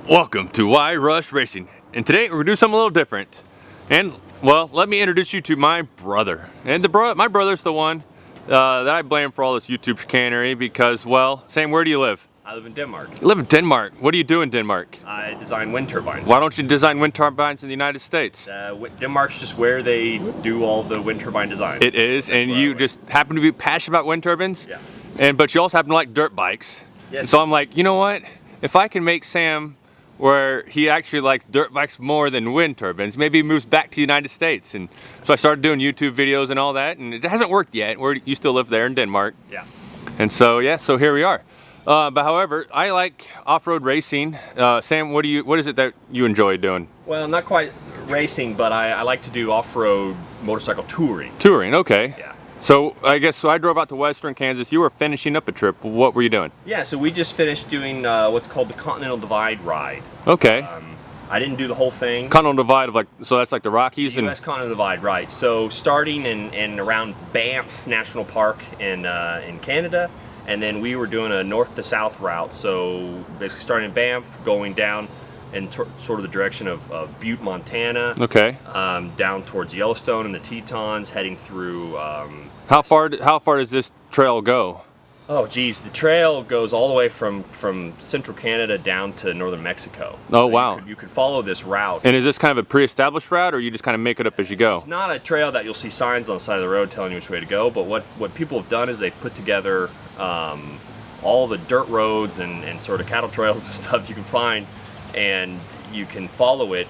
Welcome to Why Rush Racing, and today we're gonna do something a little different. And well, let me introduce you to my brother. And my brother's the one that I blame for all this YouTube chicanery because, well, Sam, where do you live? I live in Denmark. You live in Denmark. What do you do in Denmark? I design wind turbines. Why don't you design wind turbines in the United States? Denmark's just where they do all the wind turbine designs. It is, and you just happen to be passionate about wind turbines. Yeah. But you also happen to like dirt bikes. Yes. And so I'm like, you know what? If I can make Sam where he actually likes dirt bikes more than wind turbines, maybe he moves back to the United States. And so I started doing YouTube videos and all that, and it hasn't worked yet. You still live there in Denmark. Yeah. And so yeah, so here we are. But however, I like off-road racing. Sam, what is it that you enjoy doing? Well, not quite racing, but I like to do off-road motorcycle touring. Touring, okay. Yeah. So I drove out to western Kansas. You were finishing up a trip. What were you doing? Yeah, so we just finished doing what's called the Continental Divide ride. Okay. I didn't do the whole thing. Continental Divide, so that's like the Rockies? The U.S. Continental Divide, right. So starting in around Banff National Park in Canada, and then we were doing a north to south route. So basically starting in Banff, going down in sort of the direction of Butte, Montana. Okay. Down towards Yellowstone and the Tetons, heading through. How far does this trail go? Oh geez, the trail goes all the way from central Canada down to northern Mexico. Oh so wow. You could follow this route. And is this kind of a pre-established route, or you just kind of make it up as you go? It's not a trail that you'll see signs on the side of the road telling you which way to go, but what people have done is they've put together all the dirt roads and sort of cattle trails and stuff you can find, and you can follow it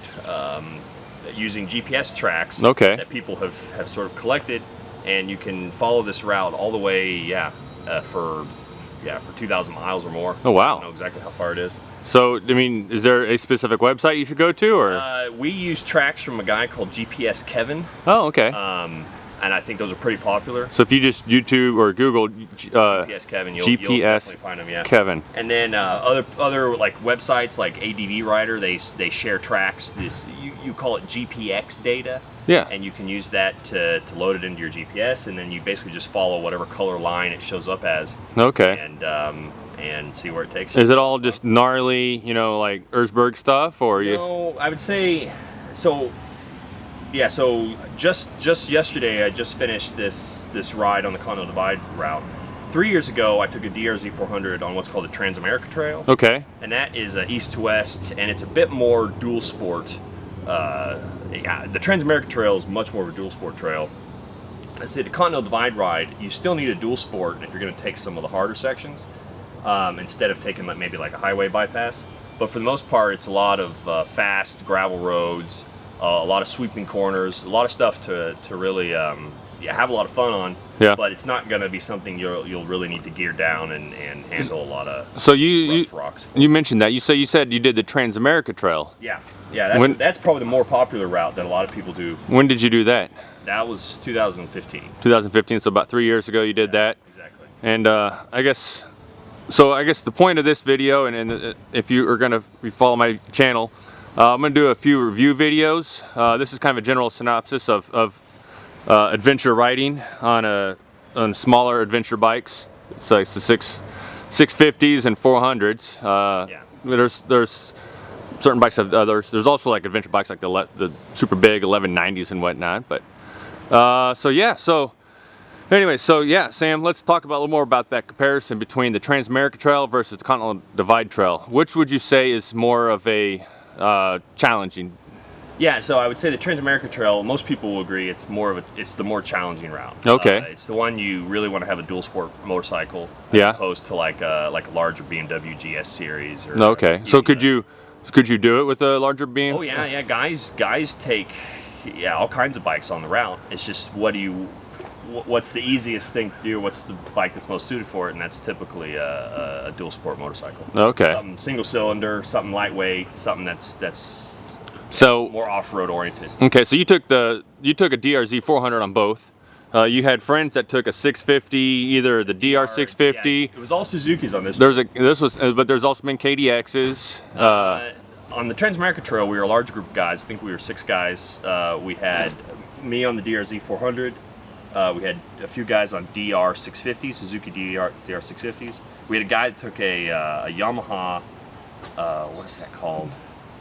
using GPS tracks that people have sort of collected, and you can follow this route all the way, for 2,000 miles or more. Oh wow! I don't know exactly how far it is. So, I mean, is there a specific website you should go to, or? We use tracks from a guy called GPS Kevin. Oh, okay. And I think those are pretty popular. So if you just YouTube or Google GPS Kevin, you'll definitely find them. Yeah. Kevin. And then other like websites like ADV Rider, they share tracks. You call it GPX data. Yeah. And you can use that to load it into your GPS, and then you basically just follow whatever color line it shows up as. Okay. And see where it takes you. Is it all just gnarly, like Erzberg stuff, or you? No, I would say so. Yeah, so just yesterday I just finished this ride on the Continental Divide route. 3 years ago I took a DRZ 400 on what's called the Transamerica Trail. Okay. And that is east to west, and it's a bit more dual sport. The Transamerica Trail is much more of a dual sport trail. I'd say the Continental Divide ride, you still need a dual sport if you're going to take some of the harder sections, instead of taking maybe like a highway bypass. But for the most part, it's a lot of fast gravel roads. A lot of sweeping corners, a lot of stuff to really have a lot of fun on. Yeah. But it's not going to be something you'll really need to gear down and handle a lot of rough rocks. You mentioned that. You said you did the Transamerica Trail. Yeah. That's probably the more popular route that a lot of people do. When did you do that? That was 2015. 2015. So about 3 years ago, you did that. Exactly. And I guess the point of this video, and if you are going to follow my channel, I'm going to do a few review videos. This is kind of a general synopsis of adventure riding on smaller adventure bikes. It's like the 650s and 400s. There's certain bikes have others. There's also like adventure bikes like the super big 1190s and whatnot. But anyway, Sam, let's talk about a little more about that comparison between the Transamerica Trail versus the Continental Divide Trail. Which would you say is more of a challenging? Yeah, so I would say the Transamerica Trail, most people will agree it's the more challenging route. Okay. It's the one you really want to have a dual sport motorcycle, as opposed to like a larger BMW GS series. Or okay. So could you do it with a larger beam? Oh yeah. Guys take all kinds of bikes on the route. It's just what's the easiest thing to do? What's the bike that's most suited for it? And that's typically a dual sport motorcycle. Okay. Something single cylinder, something lightweight, something that's more off-road oriented. Okay, so you took a DRZ 400 on both. You had friends that took a 650, either the DR 650. Yeah, it was all Suzuki's on this. But there's also been KDXs. On the Transamerica Trail, we were a large group of guys. I think we were 6 guys. We had me on the DRZ 400. We had a few guys on DR 650, Suzuki DR 650s. We had a guy that took a Yamaha what is that called?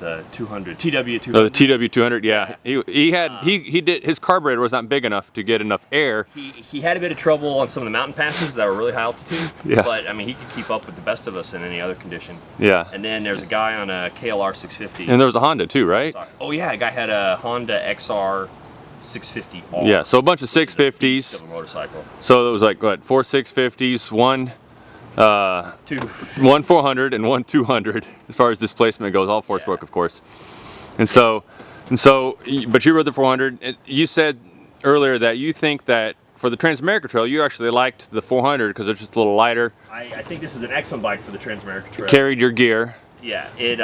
The 200 TW200. Oh, the TW200, yeah. He did, his carburetor was not big enough to get enough air. He had a bit of trouble on some of the mountain passes that were really high altitude. Yeah. But I mean, he could keep up with the best of us in any other condition. Yeah. And then there's a guy on a KLR 650. And there was a Honda too, right? Oh yeah, a guy had a Honda XR 650R. Yeah, so a bunch of 650s. Of a motorcycle. So it was like what, 4 650s, one 400 and one 200 as far as displacement goes, all four-stroke, of course. And so, but you rode the 400. You said earlier that you think that for the Transamerica Trail, you actually liked the 400 because it's just a little lighter. I think this is an excellent bike for the Transamerica Trail. Carried your gear. Yeah, it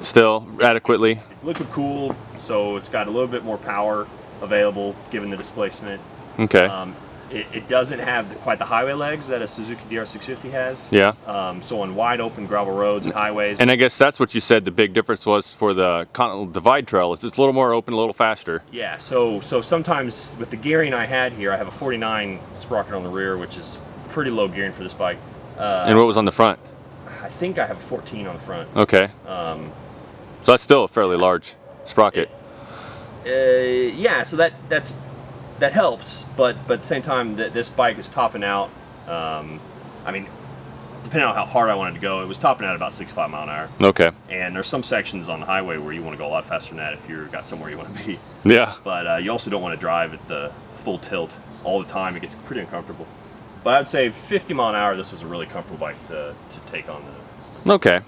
still adequately. It's liquid cooled, so it's got a little bit more power available given the displacement. Okay. It doesn't have quite the highway legs that a Suzuki DR650 has. Yeah. So on wide open gravel roads and highways. And I guess that's what you said the big difference was for the Continental Divide Trail. Is it's a little more open, a little faster. Yeah. So sometimes with the gearing I had here, I have a 49 sprocket on the rear, which is pretty low gearing for this bike. And what was on the front? I think I have a 14 on the front. Okay. So that's still a fairly large sprocket. Yeah. So that helps, but at the same time, this bike is topping out. I mean, depending on how hard I wanted to go, it was topping out about 65 mile an hour. Okay. And there's some sections on the highway where you want to go a lot faster than that if you've got somewhere you want to be. Yeah. But you also don't want to drive at the full tilt all the time. It gets pretty uncomfortable. But I would say 50 mile an hour, this was a really comfortable bike to take on the. Okay.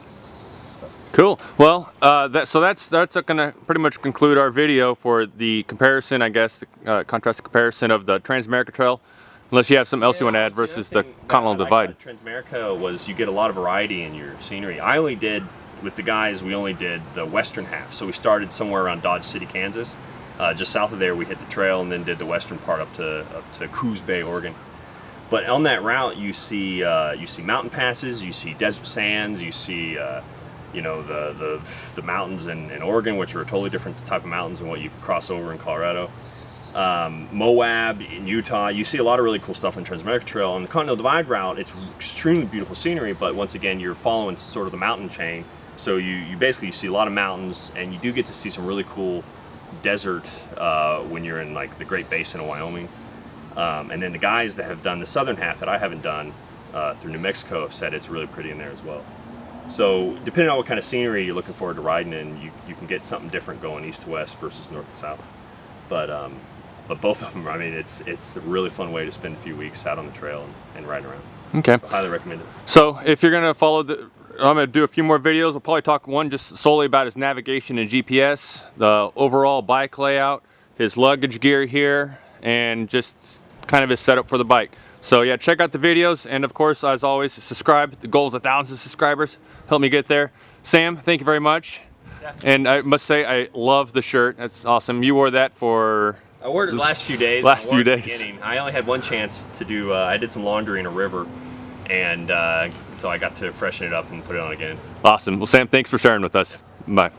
Cool. Well, that's going to pretty much conclude our video for the comparison, I guess, the contrast comparison of the Transamerica Trail. Unless you have something else you want to add versus the Continental Divide. Transamerica was you get a lot of variety in your scenery. I only did, with the guys, we only did the western half. So we started somewhere around Dodge City, Kansas. Just south of there, we hit the trail and then did the western part up to Coos Bay, Oregon. But on that route, you see mountain passes, you see desert sands, you see you know, the mountains in Oregon, which are a totally different type of mountains than what you cross over in Colorado. Moab in Utah, you see a lot of really cool stuff on the Transamerica Trail. On the Continental Divide route, it's extremely beautiful scenery, but once again, you're following sort of the mountain chain. So you basically see a lot of mountains, and you do get to see some really cool desert when you're in like the Great Basin of Wyoming. And then the guys that have done the southern half that I haven't done through New Mexico have said it's really pretty in there as well. So depending on what kind of scenery you're looking forward to riding in, you can get something different going east to west versus north to south. But both of them, I mean, it's a really fun way to spend a few weeks out on the trail and riding around. Okay. So highly recommend it. So if you're going to follow I'm going to do a few more videos. We'll probably talk one just solely about his navigation and GPS, the overall bike layout, his luggage gear here, and just kind of his setup for the bike. So yeah, check out the videos, and of course, as always, subscribe. The goal is 1,000 subscribers. Help me get there. Sam, thank you very much. Yeah. And I must say, I love the shirt. That's awesome. You wore that for... I wore it the last few days. I only had one chance to do, I did some laundry in a river, and so I got to freshen it up and put it on again. Awesome. Well, Sam, thanks for sharing with us. Bye.